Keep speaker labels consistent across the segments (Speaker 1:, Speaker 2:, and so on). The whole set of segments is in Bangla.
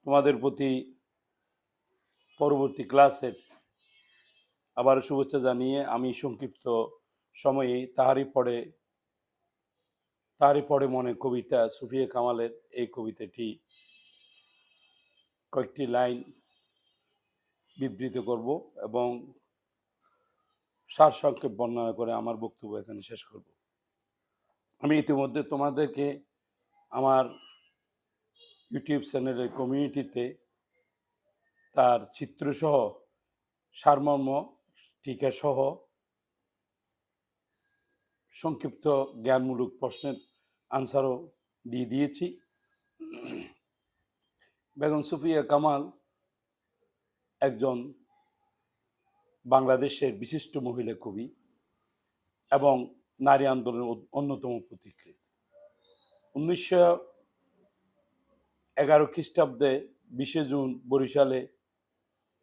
Speaker 1: তোমাদের প্রতি পরবর্তী ক্লাসের আবারও শুভেচ্ছা জানিয়ে আমি সংক্ষিপ্ত সময়ে তাহারি পড়ে মনে কবিতা সুফিয়া কামালের এই কবিতাটি কয়েকটি লাইন বিবৃত করব এবং সারসংক্ষেপ বর্ণনা করে আমার বক্তব্য এখানে শেষ করব। আমি ইতিমধ্যে তোমাদেরকে আমার ইউটিউব চ্যানেলের কমিউনিটিতে তার চিত্রসহ সারমর্ম টিকাসহ সংক্ষিপ্ত জ্ঞানমূলক প্রশ্নের আনসারও দিয়ে দিয়েছি। বেগম সুফিয়া কামাল একজন বাংলাদেশের বিশিষ্ট মহিলা কবি এবং নারী আন্দোলনের অন্যতম পথিকৃৎ। 1911 খ্রিস্টাব্দে 20 জুন বরিশালে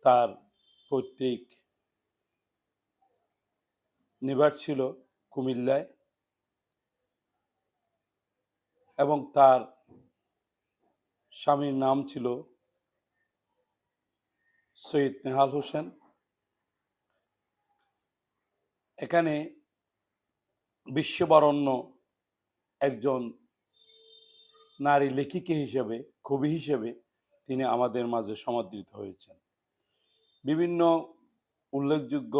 Speaker 1: তার পৈতৃক নিবাস ছিল কুমিল্লায়, এবং তার স্বামীর নাম ছিল সৈয়দ নেহাল হোসেন। এখানে বিশ্ববরণ্য একজন নারী লেখিকা হিসেবে, কবি হিসেবে তিনি আমাদের মাঝে সমাদৃত হয়েছেন। বিভিন্ন উল্লেখযোগ্য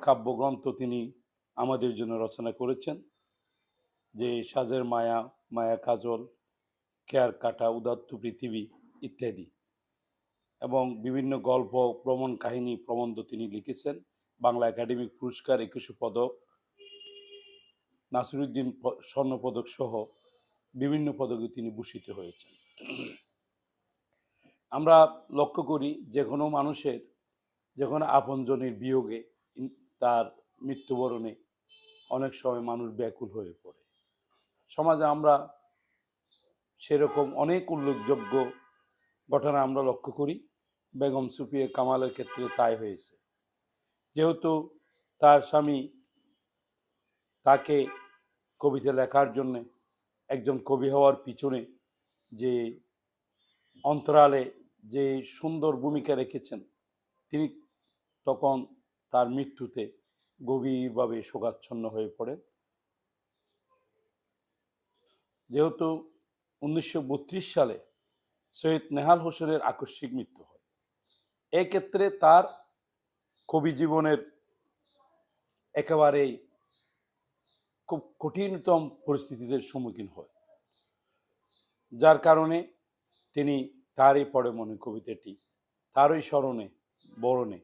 Speaker 1: কাব্যগ্রন্থ তিনি আমাদের জন্য রচনা করেছেন, যে সাজের মায়া, মায়া কাজল, কেয়ার কাটা, উদাত্ত পৃথিবী ইত্যাদি, এবং বিভিন্ন গল্প, ভ্রমণ কাহিনী, প্রবন্ধ তিনি লিখেছেন। বাংলা একাডেমিক পুরস্কার, 21 পদক, নাসিরুদ্দিন স্বর্ণপদক সহ বিভিন্ন পদকে তিনি ভূষিত হয়েছেন। আমরা লক্ষ্য করি যে কোনো মানুষের, যে কোনো আপনজনের বিয়োগে, তার মৃত্যুবরণে অনেক সময় মানুষ ব্যাকুল হয়ে পড়ে। সমাজে আমরা সেরকম অনেক উল্লেখযোগ্য ঘটনা আমরা লক্ষ্য করি। বেগম সুফিয়া কামালের ক্ষেত্রে তাই হয়েছে। যেহেতু তার স্বামী তাকে কবিতা লেখার জন্য, একজন কবি হওয়ার পিছনে যে অন্তরালে যে সুন্দর ভূমিকা রেখেছেন, তিনি তখন তার মৃত্যুতে গভীরভাবে শোকাচ্ছন্ন হয়ে পড়ে। যেহেতু 1932 সালে সৈয়দ নেহাল হোসেনের আকস্মিক মৃত্যু হয়, এক্ষেত্রে তার কবি জীবনের একেবারেই খুব কঠিনতম পরিস্থিতিতে সম্মুখীন হয়, যার কারণে তিনি তারই পড়ে মনে কবিতাটি তারই স্মরণে বরণে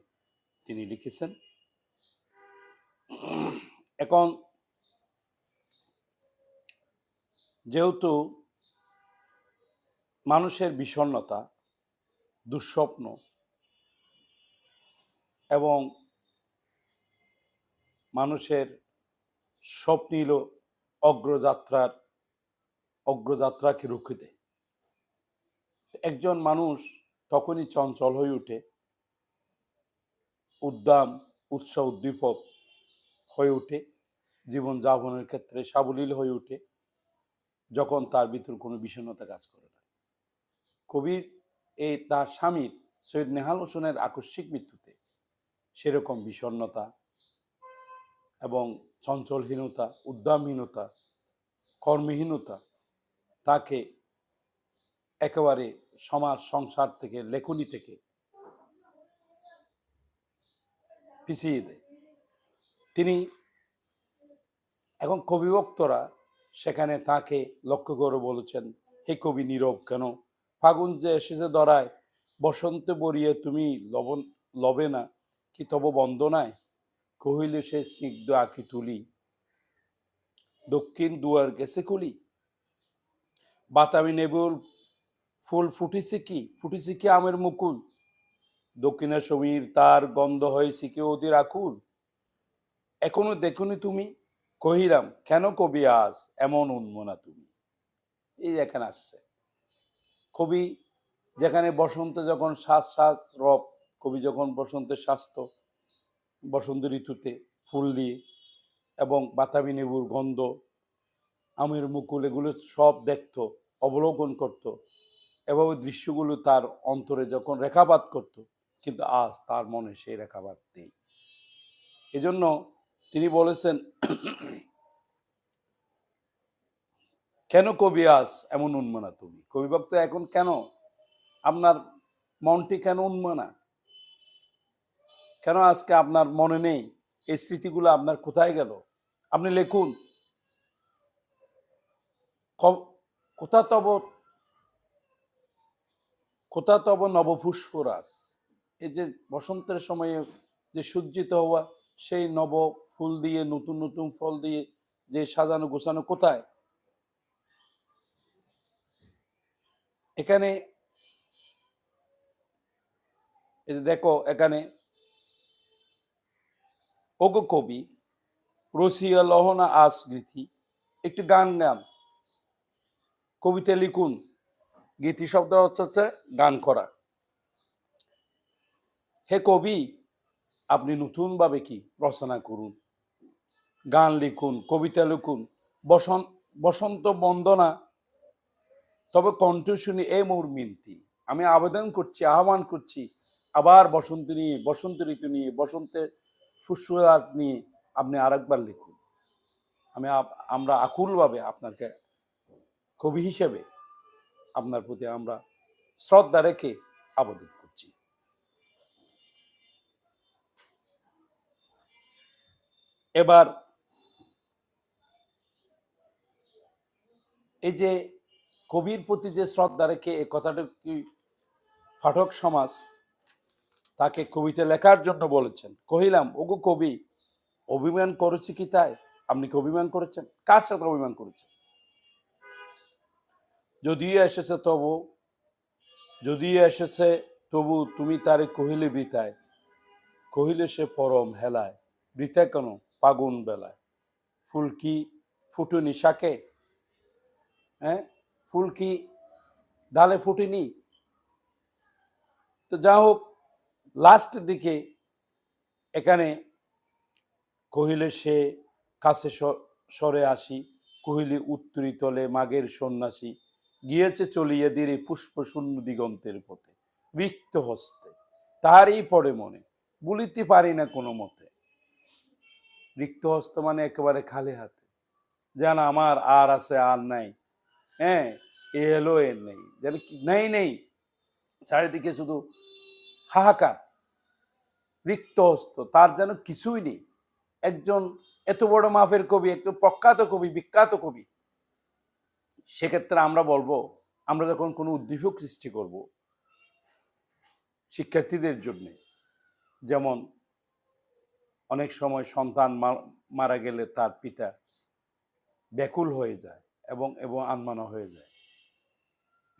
Speaker 1: তিনি লিখেছেন। এখন যেহেতু মানুষের বিষণ্ণতা, দুঃস্বপ্ন এবং মানুষের স্বপ্নিল অগ্রযাত্রাকে রুখে দেয়। একজন মানুষ তখনই চঞ্চল হয়ে ওঠে, উদ্দাম, উৎসাহ উদ্দীপক হয়ে ওঠে, জীবনযাপনের ক্ষেত্রে সাবলীল হয়ে ওঠে, যখন তার ভিতর কোনো বিষণ্ণতা কাজ করে না। কবির তার স্বামীর সৈয়দ নেহাল হোসেনের আকস্মিক মৃত্যুতে সেরকম বিষণ্ণতা এবং চঞ্চলহীনতা, উদ্যমহীনতা, কর্মহীনতা তাকে একেবারে সমাজ সংসার থেকে, লেখনী থেকে পিছিয়ে দেয়। তিনি এখন কবিভক্তরা সেখানে তাকে লক্ষ্য করে বলেছেন, হে কবি নীরব কেন, ফাগুন যে এসেছে ধরায়, বসন্তে বরিয়ে তুমি লবে না কি তব বন্দনায়, কহিলে সে স্নিগ্ধ আঁকি তুলি, দক্ষিণ দুয়ার গেছে খুলি, বাতাবি নেবুল ফুল ফুটেছে কি আমের মুকুল, দক্ষিণের সমীর তার গন্ধ হয়েছে কি অধীর আকুল, এখনো দেখুনি তুমি, কহিলাম কেন কবি আজ এমন উন্মনা তুমি। এই এখানে আসছে কবি, যেখানে বসন্তে যখন শ্বাস রব, কবি যখন বসন্তের স্বাস্থ্য, বসন্ত ঋতুতে ফুল দিয়ে এবং বাতাবি নেবুর গন্ধ, আমের মুকুল, এগুলো সব দেখত, অবলোকন করত, এভাবে দৃশ্যগুলো তার অন্তরে যখন রেখাপাত করত, কিন্তু আজ তার মনে সেই রেখাপাত নেই। এজন্য তিনি বলেছেন, কেন কবি আজ এমন উন্মানা তুমি? কবি ভক্ত এখন কেন আপনার মনটি কেন উন্মানা? কেন আজকে আপনার মনে নেই? এই স্মৃতিগুলো আপনার কোথায় গেল? আপনি লিখুন, কোথা তব কোথা তব নবপুষ্পরাজ। এই যে বসন্তের সময়ে যে সজ্জিত হওয়া সেই নব ফুল দিয়ে, নতুন নতুন ফল দিয়ে যে সাজানো গোছানো, কোথায়? এখানে এই যে দেখো, এখানে ওগো কবি রসিয়া লহনা আজ গীতি, একটি গান গান, কবিতা লিখুন। গীতি শব্দ হচ্ছে গান করা। হে কবি, আপনি নতুন ভাবে কি রচনা করুন, গান লিখুন, কবিতা লিখুন। বসন্ত বন্দনা তবে কণ্ঠ শুনি এ মোর মিনতি। আমি আবেদন করছি, আহ্বান করছি, আবার বসন্ত নিয়ে, বসন্ত ঋতু নিয়ে, বসন্তের ফুসফুস নিয়ে আপনি আরেকবার লিখুন। আমরা আকুলভাবে আপনাকে কবি হিসেবে আপনার প্রতি আমরা শ্রদ্ধা রেখে আবেদন করছি। এবার এই যে কবির প্রতি যে শ্রদ্ধা রেখে, এই কথাটা কি পাঠক সমাজ তাকে কবিতা লেখার জন্য বলেছেন। কহিলাম, ওগো কবি, অভিমান করেছি কি তাই? আপনি কি অভিমান করেছেন? কার সাথে অভিমান করেছেন? যদিও এসেছে তবু তুমি তারে কহিলে বৃথায়, কহিলে সে পরম হেলায়, বৃথা কেন পাগুন বেলায়। ফুল কি ফুটুনি শাকে? হ্যাঁ, ফুল কি ডালে ফুটেনি? তো যা হোক, লাস্ট দিকে এখানে কহিলে সে কাছে সরে আসি, কহিলে উত্তরি তলে মাগের সন্ন্যাসী, গিয়েছে চলিয়ে ধীরে পুষ্প শূন্য দিগন্তের পথে, রিক্ত হস্তে তাহারই পড়ে মনে, বলিতে পারি না কোনো মতে। রিক্ত হস্ত মানে একেবারে খালি হাতে, যেন আমার আর আছে আর নাই, হ্যাঁ, এ এলো এর নেই, যেন নেই নেই, চারিদিকে শুধু হাহাকার, রিক্ত হস্ত, তার যেন কিছুই নেই। একজন এত বড় মাপের কবি, একটু প্রখ্যাত কবি, বিখ্যাত কবি, সেক্ষেত্রে আমরা বলবো, আমরা যখন কোনো উদ্দীপক সৃষ্টি করব শিক্ষার্থীদের জন্য, যেমন অনেক সময় সন্তান মারা গেলে তার পিতা ব্যাকুল হয়ে যায় এবং এবং আনমানা হয়ে যায়।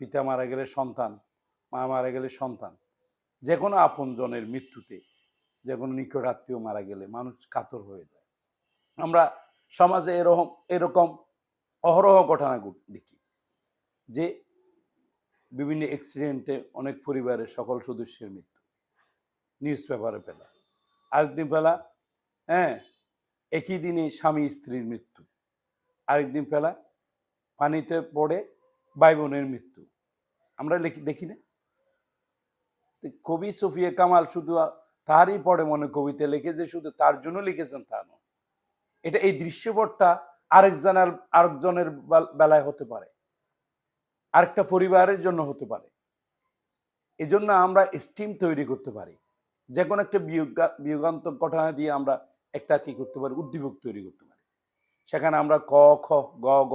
Speaker 1: পিতা মারা গেলে সন্তান, মা মারা গেলে সন্তান, যে কোনো আপনজনের মৃত্যুতে, যে কোনো নিকট আত্মীয় মারা গেলে মানুষ কাতর হয়ে যায়। আমরা সমাজে এরকম অহরহ ঘটনা দেখি, যে বিভিন্ন অ্যাক্সিডেন্টে অনেক পরিবারের সকল সদস্যের মৃত্যু নিউজ পেপারে পেলা, আরেকদিন পেলা, হ্যাঁ, একই দিনে স্বামী স্ত্রীর মৃত্যু, আরেকদিন পেলা পানিতে পড়ে ভাই বোনের মৃত্যু। আমরা দেখি না? কবি সুফিয়া কামাল শুধু তারই পড়ে মনে কবিতা লিখে যে শুধু তার জন্য লিখেছেন তা নয়। এটা এই দৃশ্যপটটা আরেকজনের বেলায় হতে পারে, আরেকটা পরিবারের জন্য হতে পারে। এজন্য আমরা স্টিম তৈরি করতে পারি, যে কোনো একটা বিয়োগান্তক ঘটনা দিয়ে আমরা একটা কি করতে পারি, উদ্দীপক তৈরি করতে পারি। সেখানে আমরা ক খ গ গ